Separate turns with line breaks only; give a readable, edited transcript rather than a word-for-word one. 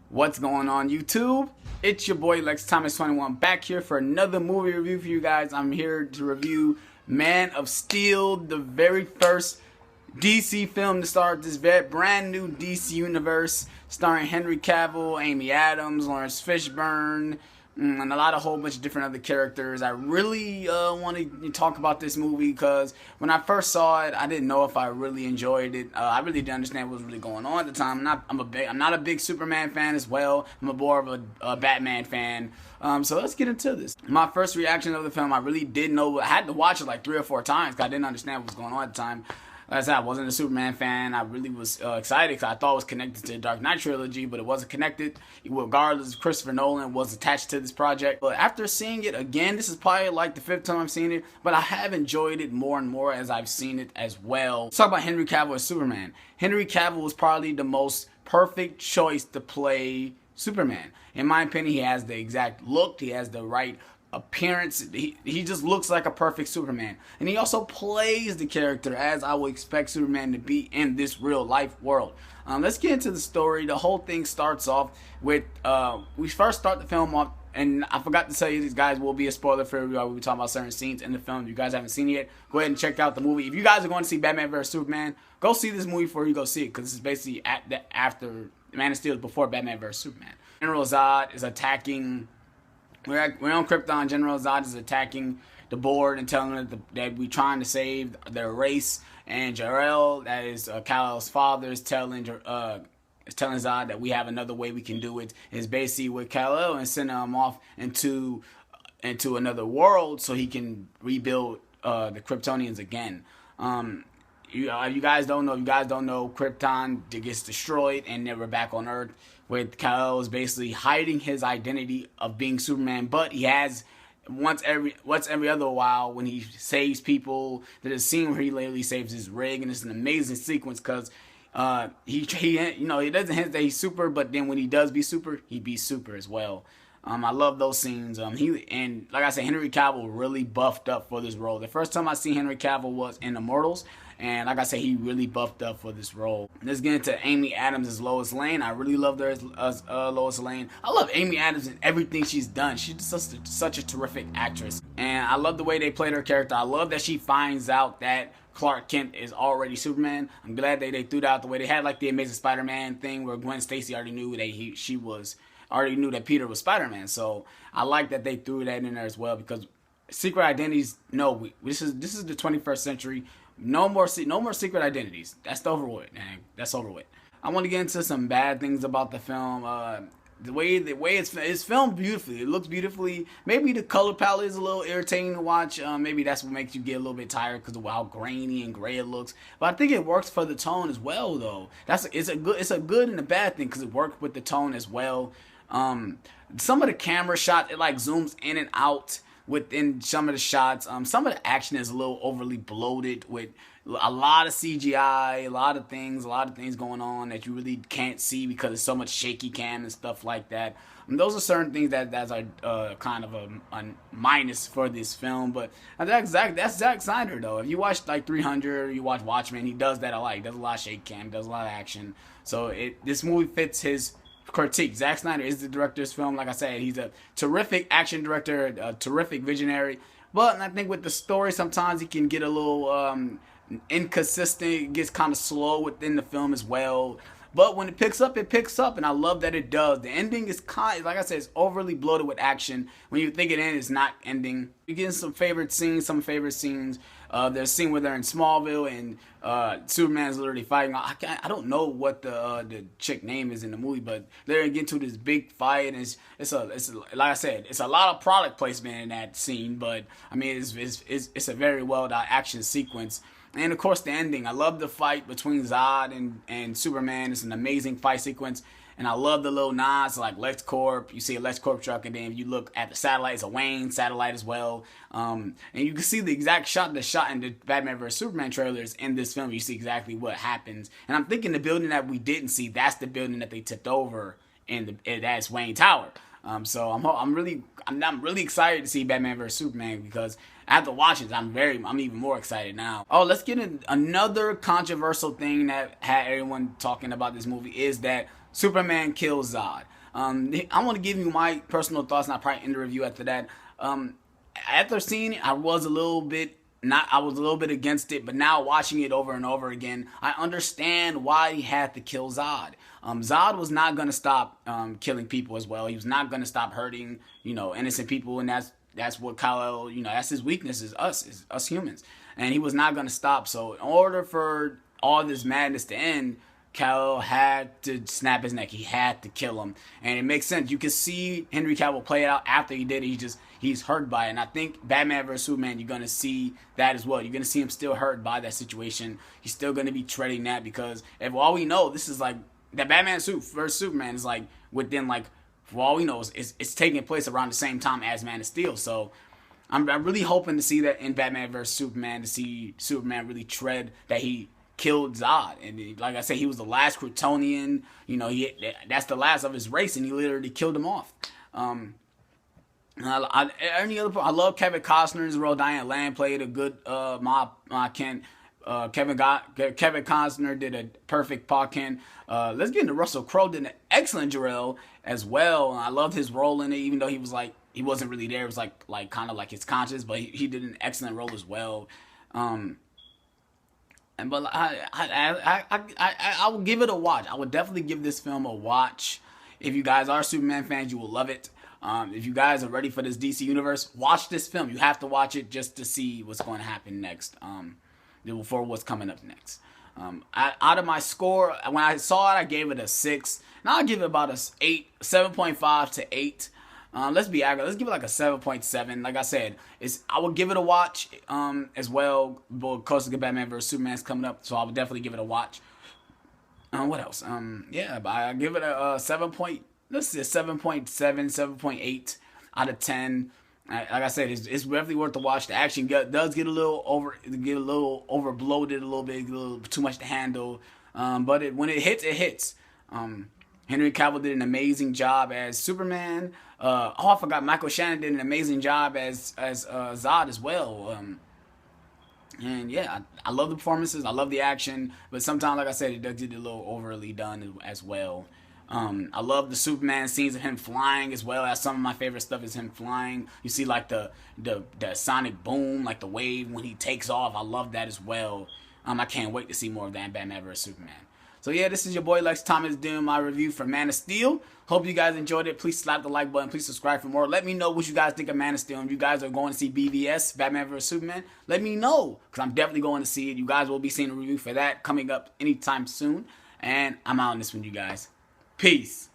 What's going on, YouTube? It's your boy LexThomas21 back here for another movie review for you guys. I'm here to review Man of Steel, the very first DC film to start this brand new DC universe, starring Henry Cavill, Amy Adams, Lawrence Fishburne, and a whole bunch of different other characters. I really want to talk about this movie because when I first saw it, I didn't know if I really enjoyed it. I really didn't understand what was really going on at the time. I'm not a big Superman fan as well. I'm more of a Batman fan. So let's get into this. My first reaction of the film, I really didn't know. I had to watch it like 3 or 4 times because I didn't understand what was going on at the time. Like I said, I wasn't a Superman fan. I really was excited because I thought it was connected to the Dark Knight trilogy, but it wasn't connected. Regardless, Christopher Nolan was attached to this project. But after seeing it again, this is probably like the 5th time I've seen it, but I have enjoyed it more and more as I've seen it as well. Let's talk about Henry Cavill as Superman. Henry Cavill was probably the most perfect choice to play Superman. In my opinion, he has the exact look. He has the right appearance. He just looks like a perfect Superman, and he also plays the character as I would expect Superman to be in this real life world. Let's get into the story. The whole thing starts off with we first start the film off, and I forgot to tell you, these guys will be a spoiler for everybody. We'll be talking about certain scenes in the film. If you guys haven't seen it yet, go ahead and check out the movie. If you guys are going to see Batman vs Superman, go see this movie before you go see it, because this is basically after Man of Steel, before Batman vs Superman. General Zod is attacking. We're on Krypton. General Zod is attacking the board and telling them that we're trying to save their race. And Jor-El, that is Kal-El's father, is telling Zod that we have another way we can do it. It's basically with Kal-El and sending him off into another world so he can rebuild the Kryptonians again. You guys don't know. Krypton gets destroyed, and then we're back on Earth, with Kal-El is basically hiding his identity of being Superman, but he has once every other while when he saves people. There's a scene where he literally saves his rig, and it's an amazing sequence because he doesn't hint that he's super, but then when he does be super, he be super as well. I love those scenes. And like I said, Henry Cavill really buffed up for this role. The first time I seen Henry Cavill was in Immortals, and like I said, he really buffed up for this role. Let's get into Amy Adams as Lois Lane. I really love her as Lois Lane. I love Amy Adams in everything she's done. She's such a terrific actress, and I love the way they played her character. I love that she finds out that Clark Kent is already Superman. I'm glad they threw that out the way. They had like the Amazing Spider-Man thing where Gwen Stacy already knew that already knew that Peter was Spider-Man. So I like that they threw that in there as well, because secret identities, no, this is the 21st century. No more secret identities. That's over with, man. That's over with. I want to get into some bad things about the film. The way it's filmed beautifully. It looks beautifully. Maybe the color palette is a little irritating to watch. Maybe that's what makes you get a little bit tired because of how grainy and gray it looks. But I think it works for the tone as well, though. It's a good and a bad thing because it worked with the tone as well. Some of the camera shots, it like zooms in and out within some of the shots. Some of the action is a little overly bloated with a lot of CGI, a lot of things going on that you really can't see because there's so much shaky cam and stuff like that. Those are certain things that are kind of a minus for this film. But that's Zack Snyder, though. If you watch like 300, or you watch Watchmen, he does that a lot. He does a lot of shaky cam, does a lot of action. So this movie fits his critique. Zack Snyder is the director of this film. Like I said, he's a terrific action director, a terrific visionary. But I think with the story, sometimes he can get a little inconsistent. It gets kind of slow within the film as well. But when it picks up, and I love that it does. The ending is like I said, it's overly bloated with action. When you think it ends, it's not ending. You get some favorite scenes. There's a scene where they're in Smallville and Superman's literally fighting. I don't know what the chick name is in the movie, but they're getting to this big fight, and it's like I said, it's a lot of product placement in that scene. But I mean, it's a very well done action sequence. And of course the ending. I love the fight between Zod and Superman. It's an amazing fight sequence. And I love the little nods like LexCorp. You see a LexCorp truck, and then if you look at the satellite, it's a Wayne satellite as well. And you can see the exact shot that's shot in the Batman vs Superman trailers in this film. You see exactly what happens. And I'm thinking the building that we didn't see, that's the building that they tipped over, and that's Wayne Tower. So I'm really excited to see Batman vs Superman, because after watching it, I'm even more excited now. Oh, let's get in another controversial thing that had everyone talking about this movie is that Superman kills Zod. I want to give you my personal thoughts, and I'll probably end the review after that. After seeing it, I was a little bit against it, but now watching it over and over again, I understand why he had to kill Zod. Zod was not going to stop killing people as well. He was not going to stop hurting, innocent people, and that's what Kal-El, that's his weakness, is us humans. And he was not going to stop. So in order for all this madness to end, Kal-El had to snap his neck. He had to kill him. And it makes sense. You can see Henry Cavill play it out after he did it. He's hurt by it. And I think Batman vs. Superman, you're going to see that as well. You're going to see him still hurt by that situation. He's still going to be treading that, because if all we know, this is like, that Batman vs. Superman is like within, like, for all we know, it's taking place around the same time as Man of Steel. So I'm really hoping to see that in Batman vs. Superman, to see Superman really tread that he killed Zod. And like I said, he was the last Kryptonian. That's the last of his race, and he literally killed him off. I love Kevin Costner's role. Diane Lamb played a good Ma Kent. Kevin Costner did a perfect Pa Kent. Let's get into Russell Crowe. Did an excellent Jor-El as well. I loved his role in it, even though he wasn't really there. It was like kind of like his conscience, but he did an excellent role as well. But I will give it a watch. I would definitely give this film a watch. If you guys are Superman fans, you will love it. If you guys are ready for this DC universe, watch this film. You have to watch it just to see what's going to happen next. For what's coming up next. Out of my score, when I saw it, I gave it a 6. Now I'll give it about a 7.5 to 8. Let's be accurate. Let's give it like a 7.7. Like I said, I would give it a watch as well. Because Batman vs. Superman's coming up, so I would definitely give it a watch. What else? But I give it a 7.7, 7.8 out of 10. Like I said, it's definitely worth the watch. The action does get a little overbloated, a little bit, a little too much to handle. But when it hits, it hits. Henry Cavill did an amazing job as Superman. I forgot, Michael Shannon did an amazing job as Zod as well. And yeah, I love the performances. I love the action. But sometimes, like I said, it does get a little overly done as well. I love the Superman scenes of him flying as well. As some of my favorite stuff is him flying. You see like the sonic boom, like the wave when he takes off. I love that as well. I can't wait to see more of that in Batman vs. Superman. So yeah, this is your boy Lex Thomas doing my review for Man of Steel. Hope you guys enjoyed it. Please slap the like button. Please subscribe for more. Let me know what you guys think of Man of Steel. If you guys are going to see BVS, Batman vs. Superman, let me know, because I'm definitely going to see it. You guys will be seeing a review for that coming up anytime soon. And I'm out on this one, you guys. Peace.